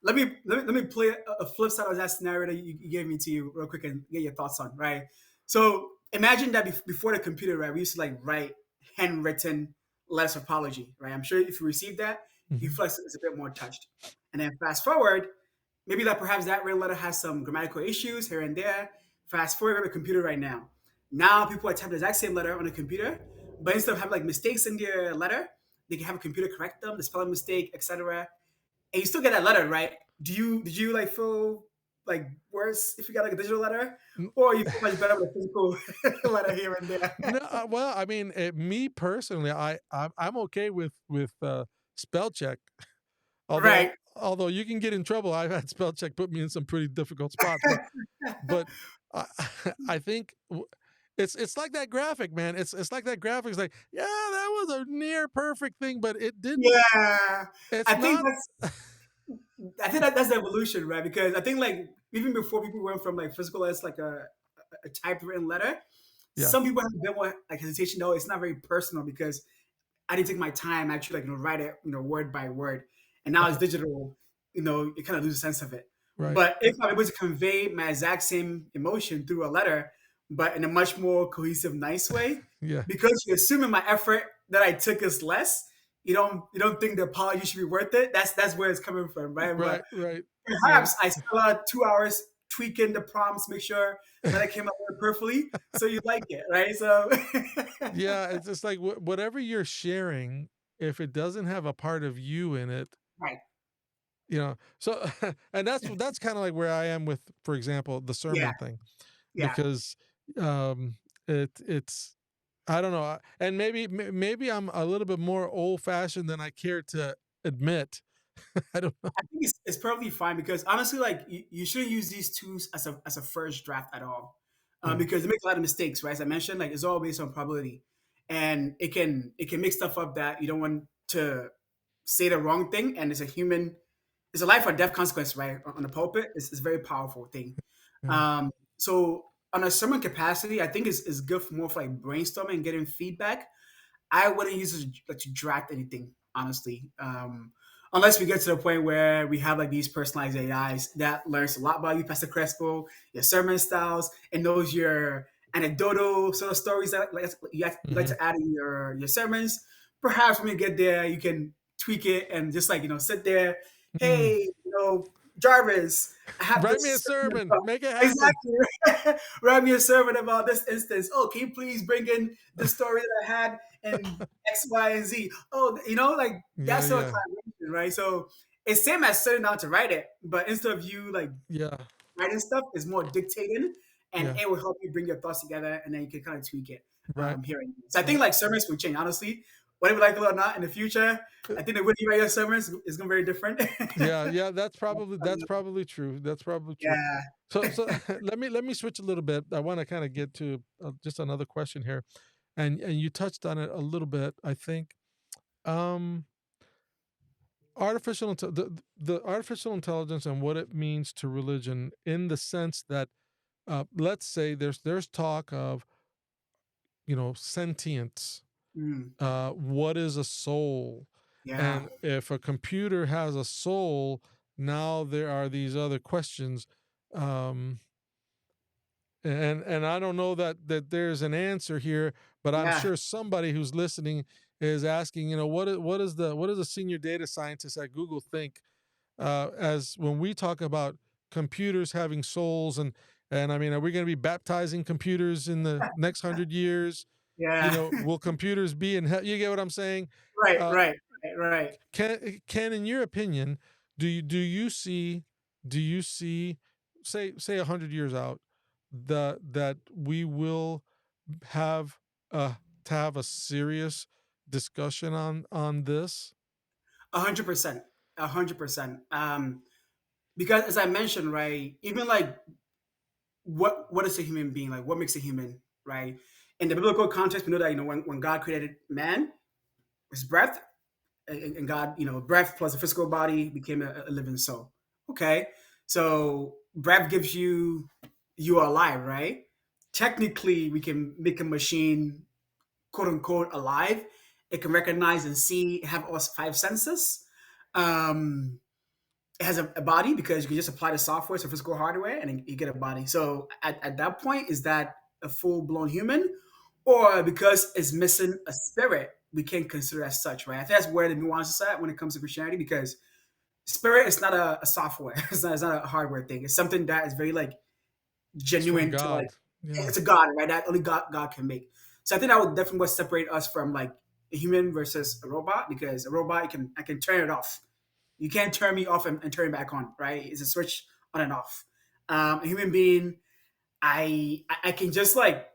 Let me play a flip side of that scenario that you gave me to you real quick and get your thoughts on. Right. So imagine that before the computer, right? We used to like write handwritten letters of apology, right? I'm sure if you received that, you Mhm. feel like it's a bit more touched. And then fast forward, maybe that perhaps that written letter has some grammatical issues here and there. Fast forward to the computer right now. Now people are typing the exact same letter on the computer, but instead of having like mistakes in their letter, they can have a computer correct them, the spelling mistake, etc. And you still get that letter, right? Did you like feel like worse if you got like a digital letter, or you feel much better with a physical letter here and there? No, well, I mean, me personally, I'm okay with spell check. Right. Although you can get in trouble. I've had spell check put me in some pretty difficult spots, but I, I think it's like that graphic, man. It's like that graphic. It's like, yeah, that was a near perfect thing, but it didn't. Yeah. I It's think not. that's I think that's the evolution, right? Because I think like even before people went from like physical as like a typewritten letter, Yeah. some people have a bit more like hesitation. No, it's not very personal because I didn't take my time actually like write it word by word, and now it's Right. digital. You kind of lose a sense of it. Right. But if I'm able to convey my exact same emotion through a letter, but in a much more cohesive, nice way, Yeah. because you're assuming my effort that I took is less, you don't think the apology should be worth it. That's where it's coming from, right? But Right. Right. Yeah. perhaps I spent 2 hours tweaking the prompts, make sure that I came up with it perfectly, so you like it, right? So Yeah. It's just like whatever you're sharing, if it doesn't have a part of you in it, right, so and that's kind of like where I am with, for example, the yeah, sermon thing, yeah. because um it's I don't know, and maybe I'm a little bit more old fashioned than I care to admit. I don't know. I think it's perfectly fine because honestly, like you shouldn't use these tools as a first draft at all, Yeah. because they make a lot of mistakes, right? As I mentioned, like it's all based on probability, and it can make stuff up that you don't want to say the wrong thing, and it's a life or death consequence, right? On the pulpit, it's a very powerful thing. Yeah. So on a sermon capacity, I think is good for more for like brainstorming and getting feedback. I wouldn't use it to draft anything, honestly. Unless we get to the point where we have like these personalized AIs that learns a lot about you, Pastor Crespo, your sermon styles, and knows your anecdotal sort of stories that you like Hmm. to add in your sermons. Perhaps when we get there, you can tweak it and just like sit there. Mm. Hey, Jarvis, I have Write me a this sermon sermon. about Make it happen. exactly. Write me a sermon about this instance. Oh, can you please bring in the story that I had and X, Y, and Z. Oh, like Yeah. that's sort of Yeah. collaboration, right? So it's same as sitting down to write it, but instead of you like Yeah. writing stuff, it's more dictating, and Yeah. it will help you bring your thoughts together, and then you can kind of tweak it Right. here and there. So I think Right. like sermons will change. Honestly, whether we like it or not in the future, I think the way you write your sermons is going to be very different. Yeah. Yeah. That's probably true. That's probably true. Yeah. So let me switch a little bit. I want to kind of get to just another question here, and you touched on it a little bit. I think um, the artificial intelligence and what it means to religion, in the sense that let's say there's talk of sentience. Mm, What is a soul? yeah. And if a computer has a soul, now there are these other questions. Um, and I don't know that there's an answer here, but I'm Yeah. sure somebody who's listening is asking, what does a senior data scientist at Google think, as when we talk about computers having souls, and I mean, are we going to be baptizing computers in the next 100 years? Yeah. Will computers be in hell? You get what I'm saying? Right. Uh, Right. Right. Right. can in your opinion, do you see say 100 years out, that we will have to have a serious discussion on this? 100%. 100%. Because as I mentioned, right, even like what is a human being? Like what makes a human, right? In the biblical context, we know that when God created man, his breath, and God, breath plus a physical body became a living soul. Okay, so breath gives you are alive, right? Technically, we can make a machine quote unquote alive. It can recognize and see, have all five senses. Um, it has a body because you can just apply the software to physical hardware and then you get a body. So at that point, is that a full blown human? Or because it's missing a spirit, we can't consider as such, right? I think that's where the nuance is at when it comes to Christianity because spirit is not a software, it's not a hardware thing. It's something that is very like It's from genuine to like, God. Yeah. it's a God, right? That only God can make. So I think that would definitely what separate us from like a human versus a robot because a robot I can turn it off. You can't turn me off and turn it back on, right? It's a switch on and off. A human being, I can just like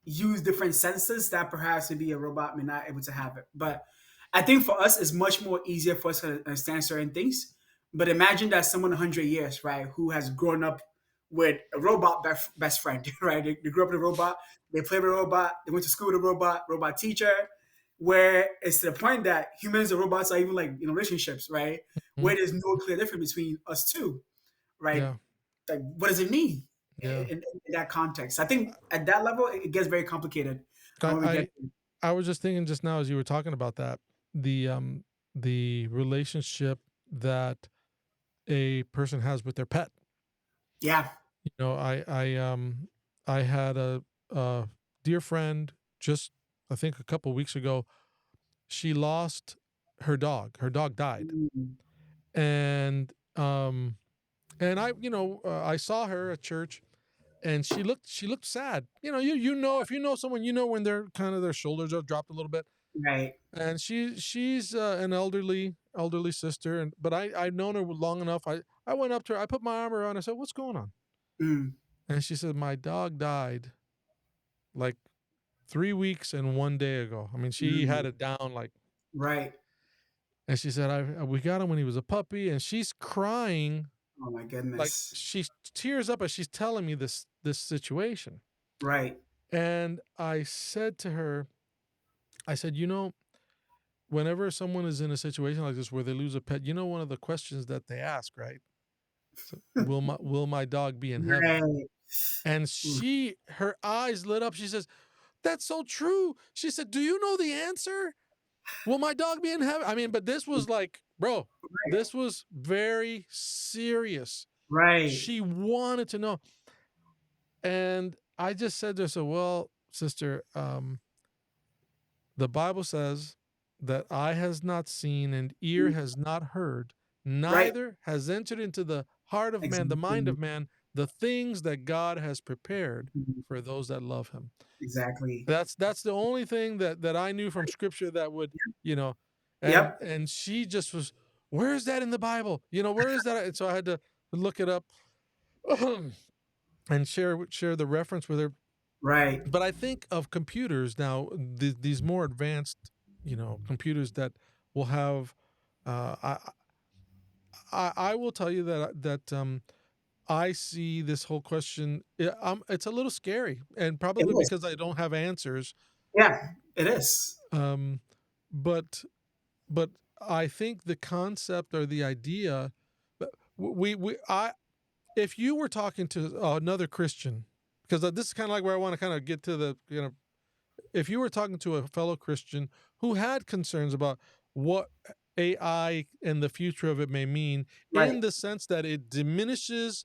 use different senses that perhaps maybe a robot may not able to have it. But I think for us, it's much more easier for us to understand certain things. But imagine that someone 100 years, right, who has grown up with a robot best friend, right? They grew up with a robot, they play with a robot, they went to school with a robot teacher, where it's to the point that humans and robots are even like in relationships, right? Mhm. Where there's no clear difference between us two, right? Yeah. Like, what does it mean Yeah. in that context? I think at that level, it gets very complicated I, when we get. I I was just thinking just now as you were talking about that, the relationship that a person has with their pet. Yeah. You know, I had a dear friend just I think a couple weeks ago. She lost her dog. Her dog died, Mm, and I I saw her at church, and she looked sad. You know if you know someone, you know when they're kind of their shoulders are dropped a little bit. right. And she's an elderly sister, and but I've known her long enough. I went up to her, I put my arm around her, I said, "What's going on?" Mm, And she said, "My dog died like 3 weeks and 1 day ago." I mean, she mm, had it down like, right. and she said, we got him when he was a puppy," and she's crying Oh my like goodness. she tears up as she's telling me this situation. Right. And I said to her, I said, whenever someone is in a situation like this where they lose a pet, one of the questions that they ask, right? So, will my dog be in heaven? Right. And Mm, her eyes lit up. She says, "That's so true." She said, "Do you know the answer? Will my dog be in heaven?" I mean, but this was like, bro, right. this was very serious. Right. She wanted to know. And I just said to her, "So, well, sister, the Bible says that eye has not seen and ear Mm, has not heard, right. neither has entered into the heart of man, the mind Exactly. of man, the things that God has prepared Mhm. for those that love him." Exactly. That's the only thing that I knew from scripture that would, you know, and Yep. and she just was, "Where is that in the Bible? Where is that?" And so I had to look it up and share the reference with her. Right. But I think of computers now, these more advanced, computers that will have. I will tell you that I see this whole question. It's a little scary, and It probably is. because I don't have answers. Yeah. It is. Um, but but I think the concept or the idea, but we I if you were talking to another Christian, because this is kind of like where I want to kind of get to the if you were talking to a fellow Christian who had concerns about what AI and the future of it may mean, Right. in the sense that it diminishes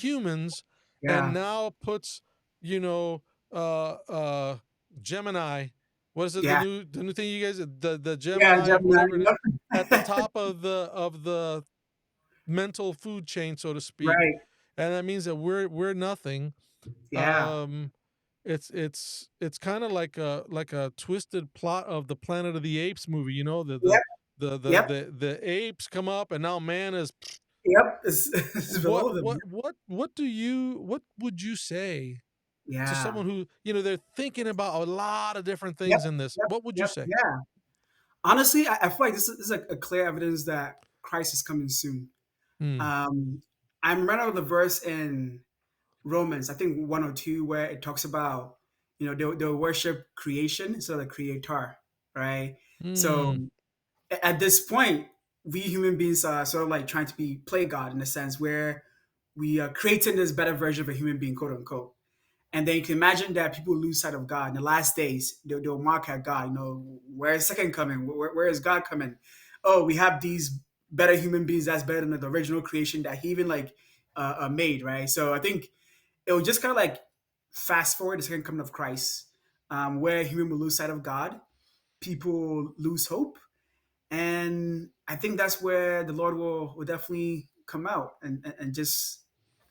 humans and Yeah. now puts, you know, uh uh Gemini, what is it, Yeah. the new thing you guys, the Yeah. Gemini, Gemini. whatever it is, at the Yep. top of the mental food chain, so to speak. Right. And that means that we're nothing. Yeah. um it's kind of like a twisted plot of the Planet of the Apes movie. Yep. Yep. The apes come up, and now man is. Yep. It's what below them. what what what would you say to Yeah. someone who they're thinking about a lot of different Yep. things in this? Yep. What would you Yep. say? Yeah. Honestly, I feel like this is a clear evidence that Christ is coming soon. Hmm. Um, I'm running out of the verse in Romans, I think 102, where it talks about, they'll worship creation instead of the creator, right? So Hmm. at this point, we human beings are sort of like trying to play God in a sense where we are creating this better version of a human being, quote unquote. And then you can imagine that people lose sight of God in the last days. They'll mock at God. Where is second coming? Where is God coming? Oh, we have these better human beings that's better than the original creation that He even like made, right? So I think it will just kind of like fast forward the second coming of Christ, where human will lose sight of God, people lose hope, and I think that's where the Lord will definitely come out and just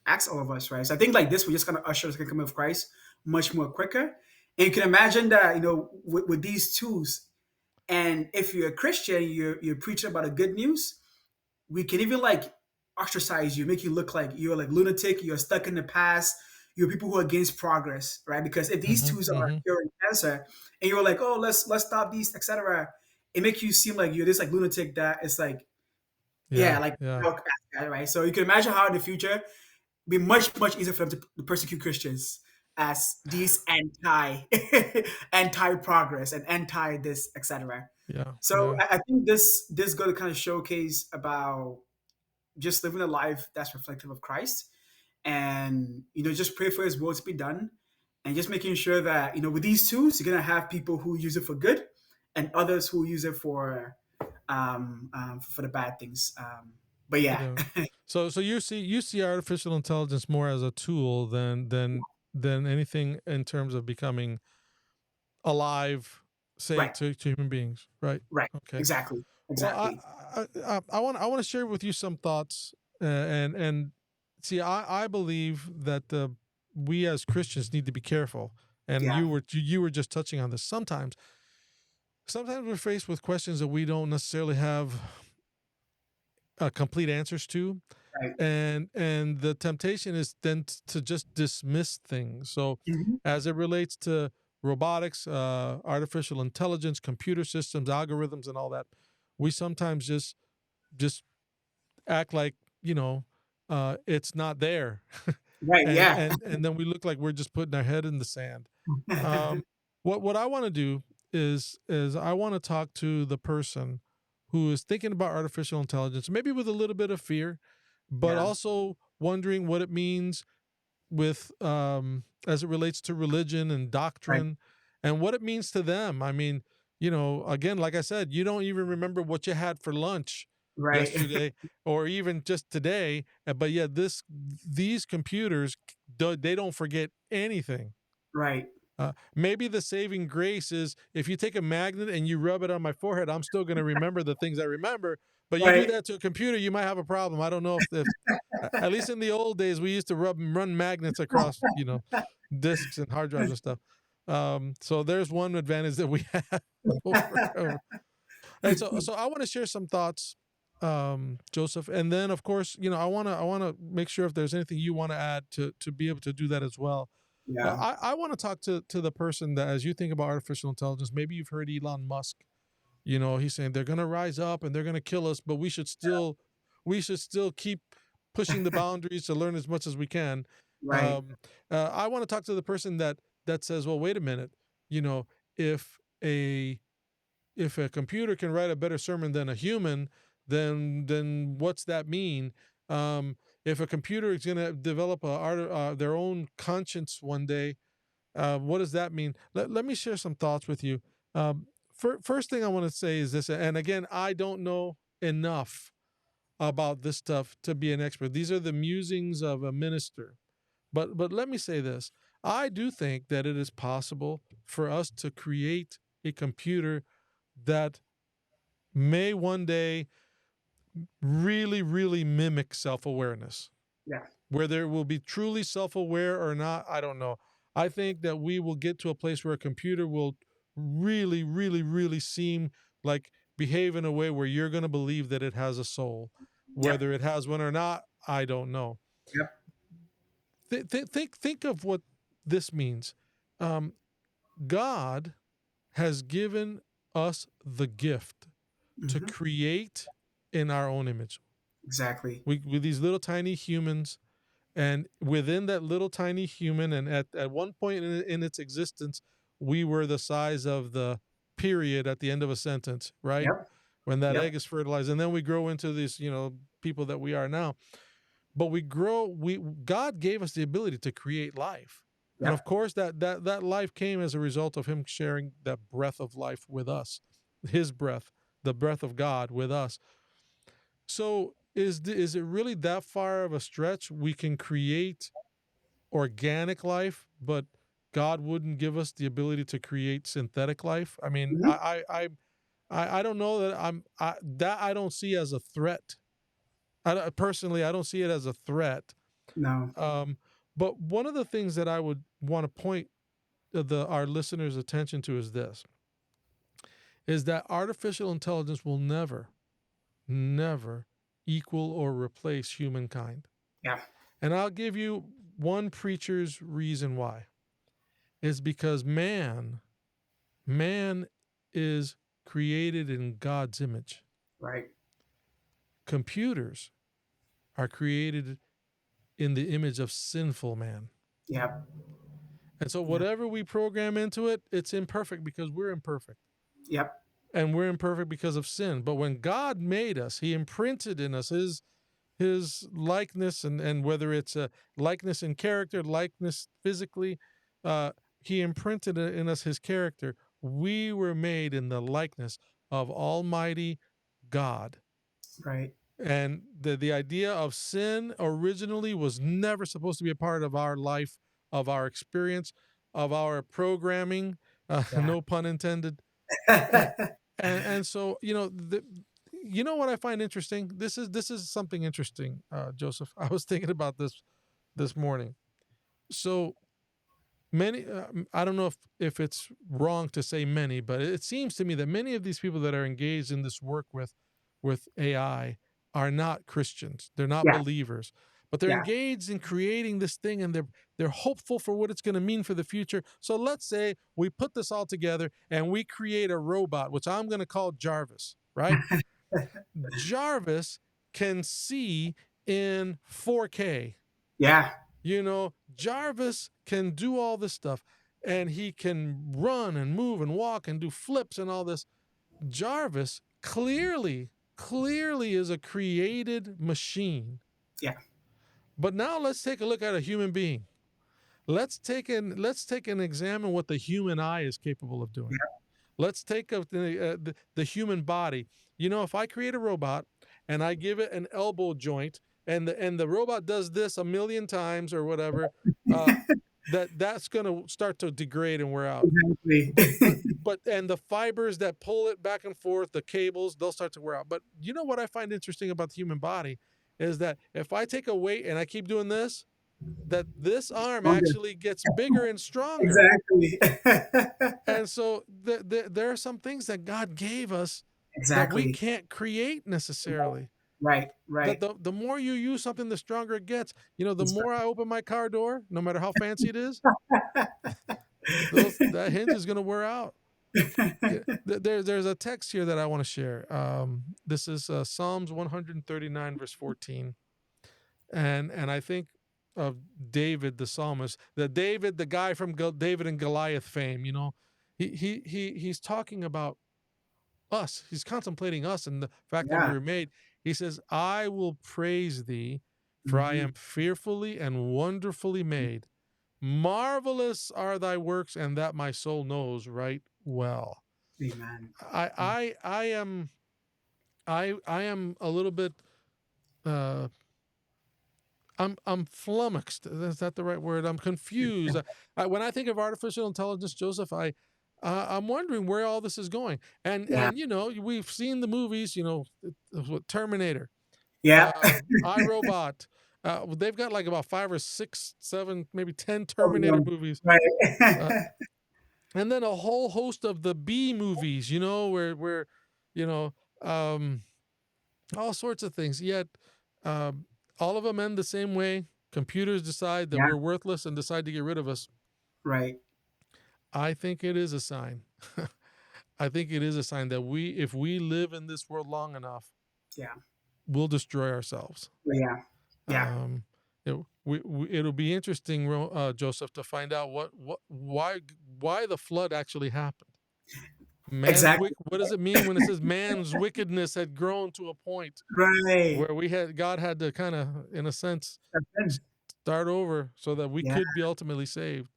ask all of us, right? So I think like this, we're just gonna usher the second coming of Christ much more quicker. And you can imagine that, with these tools, and if you're a Christian, you're preaching about the good news, we can even like ostracize you, make you look like you're like lunatic, you're stuck in the past, you're people who are against progress, right? Because if these Mm-hmm. tools are Mm-hmm. curing cancer, and you're like, oh, let's stop these, etc., it makes you seem like you're this like lunatic that it's like, yeah, Yeah. like Yeah. right? So you can imagine how in the future be much easier for them to persecute Christians. as these anti progress and anti this, etc. Yeah, So yeah, I think this going to kind of showcase about just living a life that's reflective of Christ, and just pray for His will to be done, and just making sure that with these tools you're gonna have people who use it for good, and others who use it for the bad things. But yeah, yeah. So you see artificial intelligence more as a tool than anything in terms of becoming alive, say right, to human beings, right? right, Okay. exactly, Well, exactly. I want to share with you some thoughts, and see, I believe that we as Christians need to be careful, and Yeah, you were just touching on this. Sometimes we're faced with questions that we don't necessarily have complete answers to, right. and the temptation is then to just dismiss things. So, Hmm. as it relates to robotics, artificial intelligence, computer systems, algorithms, and all that, we sometimes just act like it's not there, Right, and yeah. and then we look like we're just putting our head in the sand. um what I want to do is I want to talk to the person who is thinking about artificial intelligence, maybe with a little bit of fear, but Yeah, also wondering what it means with as it relates to religion and right, doctrine, and what it means to them. I mean, again, like I said, you don't even remember what you had for lunch right, yesterday or even just today, but yet these computers, they don't forget anything. right, Maybe the saving grace is if you take a magnet and you rub it on my forehead, I'm still going to remember the things I remember. But you do right. that to a computer, you might have a problem. I don't know if at least in the old days, we used to run magnets across, disks and hard drives and stuff. So there's one advantage that we have over. And so I want to share some thoughts, Joseph, and then of course, I want to make sure if there's anything you want to add to be able to do that as well. Yeah, I want to talk to the person that, as you think about artificial intelligence, maybe you've heard Elon Musk. He's saying they're going to rise up and they're going to kill us, but we should still keep pushing the boundaries to learn as much as we can. right. Um, I want to talk to the person that says, well, wait a minute, you know, if a if a computer can write a better sermon than a human, then what's that mean? Um, if a computer is going to develop their own conscience one day, what does that mean? Let me share some thoughts with you. First thing I want to say is this, and again, I don't know enough about this stuff to be an expert. These are the musings of a minister. But let me say this. I do think that it is possible for us to create a computer that may one day really, really mimic self awareness. Yeah, Whether it will be truly self aware or not, I don't know. I think that we will get to a place where a computer will really, really, really seem like behave in a way where you're going to believe that it has a soul. yep, Whether it has one or not, I don't know. yep. Think of what this means. Um, God has given us the gift to Hmm. create in our own image. Exactly. With these little tiny humans, and within that little tiny human, and at one point in its existence, we were the size of the period at the end of a sentence, right? Yep, When that yep, egg is fertilized, and then we grow into these, people that we are now. But we grow. We God gave us the ability to create life, and of yep. course that life came as a result of Him sharing that breath of life with us, His breath, the breath of God with us. So is it really that far of a stretch? We can create organic life, but God wouldn't give us the ability to create synthetic life. I mean, Hmm. I don't know that I don't see as a threat. Personally, I don't see it as a threat. No. Um, but one of the things that I would want to point our listeners' attention to is this: is that artificial intelligence will never equal or replace humankind. Yeah, And I'll give you one preacher's reason why. Is because man is created in God's image. right. Computers are created in the image of sinful man. Yep, And so Yep. whatever we program into it, it's imperfect because we're imperfect. Yep. And we're imperfect because of sin. But when God made us, he imprinted in us his likeness, and whether it's a likeness in character, likeness physically, uh, he imprinted in us his character. We were made in the likeness of Almighty God. Right. And the idea of sin originally was never supposed to be a part of our life, of our experience, of our programming, Yeah. no pun intended. And, and so, you know what I find interesting? This is something interesting, Joseph. I was thinking about this morning. So many, I don't know if it's wrong to say many, but it seems to me that many of these people that are engaged in this work with AI are not Christians. They're not Yeah. believers, but they're Yeah. engaged in creating this thing, and they're hopeful for what it's going to mean for the future. So let's say we put this all together and we create a robot, which I'm going to call Jarvis, right? Jarvis can see in 4K. Yeah. Jarvis can do all this stuff, and he can run and move and walk and do flips and all this. Jarvis clearly is a created machine. Yeah. But now let's take a look at a human being. Let's take and examine what the human eye is capable of doing. Yeah. Let's take the human body. If I create a robot and I give it an elbow joint, and the robot does this a million times or whatever, uh, that's going to start to degrade and wear out. Exactly. But and the fibers that pull it back and forth, the cables, they'll start to wear out. But you know what I find interesting about the human body is that if I take a weight and I keep doing this, that this arm Longer. actually gets bigger and stronger. Exactly. And so there are some things that God gave us that we Exactly. can't create necessarily. Right. That Right. the more you use something, the stronger it gets. The It's more I open my car door, no matter how fancy it is, that hinge is going to wear out. Yeah, there's a text here that I want to share. This is Psalms 139 verse 14, and I think of David the psalmist, the guy from David and Goliath fame. He's talking about us. He's contemplating us and the fact that we Yeah. were made. He says, "I will praise thee, for I Hmm. am fearfully and wonderfully made. Marvelous are thy works, and that my soul knows right well." Amen. I am a little bit uh I'm flummoxed. Is that the right word? I'm confused. When I think of artificial intelligence, Joseph, I'm wondering where all this is going. And Yeah. and we've seen the movies. Terminator, Yeah. iRobot. They've got like about 5 or 6, 7, maybe 10 Oh, Terminator no. movies. Right. Uh, and then a whole host of the B movies, where you know, um, all sorts of things. Yet, um, all of them end the same way. Computers decide that Yeah. we're worthless and decide to get rid of us. Right. I think it is a sign. I think it is a sign that if we live in this world long enough, Yeah. we'll destroy ourselves. Yeah. Yeah. Um, it'll be interesting, Joseph, to find out why the flood actually happened. Exactly. What does it mean when it says man's wickedness had grown to a point Right. where God had to kind of, in a sense, Step in. start over so that we Yeah. could be ultimately saved.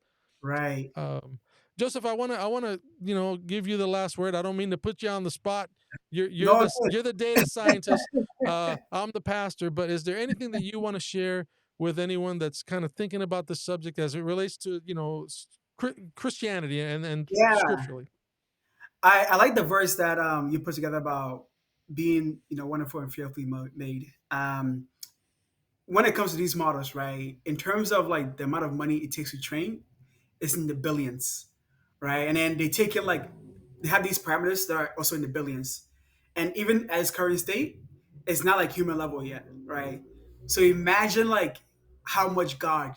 Right. Um, Joseph, I wanna give you the last word. I don't mean to put you on the spot. No, it's You're the data scientist. I'm the pastor. But is there anything that you want to share with anyone that's kind of thinking about this subject as it relates to Christianity and yeah. scripturally? I like the verse that you put together about being wonderful and fearfully made. When it comes to these models, right? In terms of like the amount of money it takes to train, it's in the billions, right? And then they take it like they have these parameters that are also in the billions, and even at its current state, it's not like human level yet, right? So imagine like how much God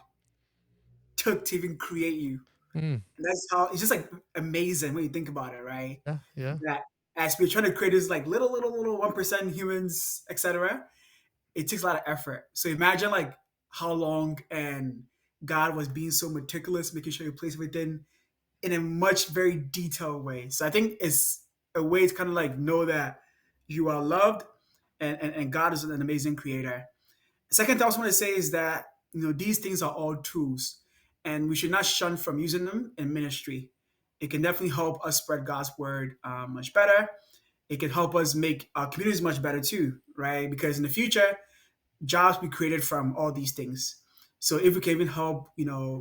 took to even create you. Mm, And that's how it's just like amazing when you think about it, right? yeah, yeah. That as we're trying to create this like little 1% humans, etc., it takes a lot of effort. So imagine like how long and God was being so meticulous, making sure He placed everything in a much very detailed way. So I think it's a way to kind of like know that you are loved, and God is an amazing creator. The second thing I also want to say is that these things are all tools, and we should not shun from using them in ministry. It can definitely help us spread God's word much better. It can help us make our communities much better too, right? Because in the future, jobs be created from all these things. So if we can even help,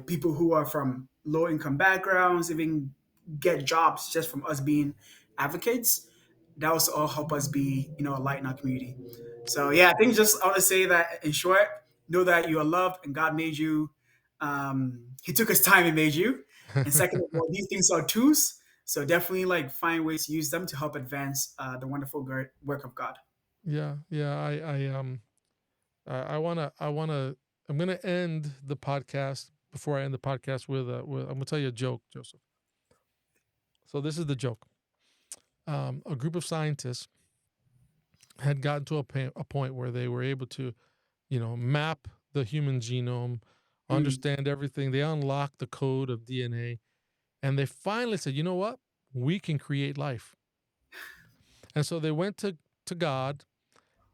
people who are from low income backgrounds, even get jobs just from us being advocates, that also all help us be, a light in our community. So yeah, I think just I want to say that in short, know that you are loved and God made you. He took his time and made you. And second of all, these things are tools. So definitely like find ways to use them to help advance the wonderful work of God. Yeah, yeah. I wanna. I'm gonna end the podcast before I end the podcast with I'm gonna tell you a joke, Joseph. So this is the joke. A group of scientists had gotten to a point where they were able to, map the human genome, Mm. understand everything. They unlocked the code of DNA, and they finally said, "You know what? We can create life." And so they went to God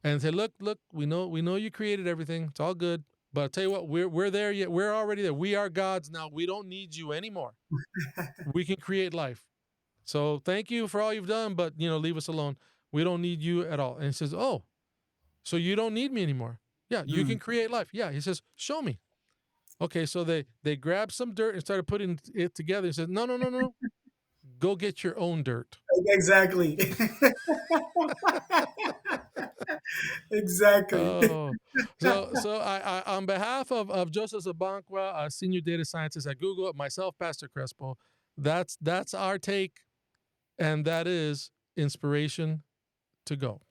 and said, "Look, we know you created everything. It's all good, but I'll tell you what, we're there yet. We're already there. We are gods now. We don't need you anymore. We can create life. So thank you for all you've done, but leave us alone. We don't need you at all." And he says, "Oh, so you don't need me anymore? Yeah, you Mm. can create life. Yeah." He says, "Show me." Okay, so they grabbed some dirt and started putting it together. He said, "No, no, no, no, no. Go get your own dirt." Exactly. Exactly. Oh, so I on behalf of Joseph Zabanqua, senior data scientist at Google, myself, Pastor Crespo, that's our take, and that is inspiration to go.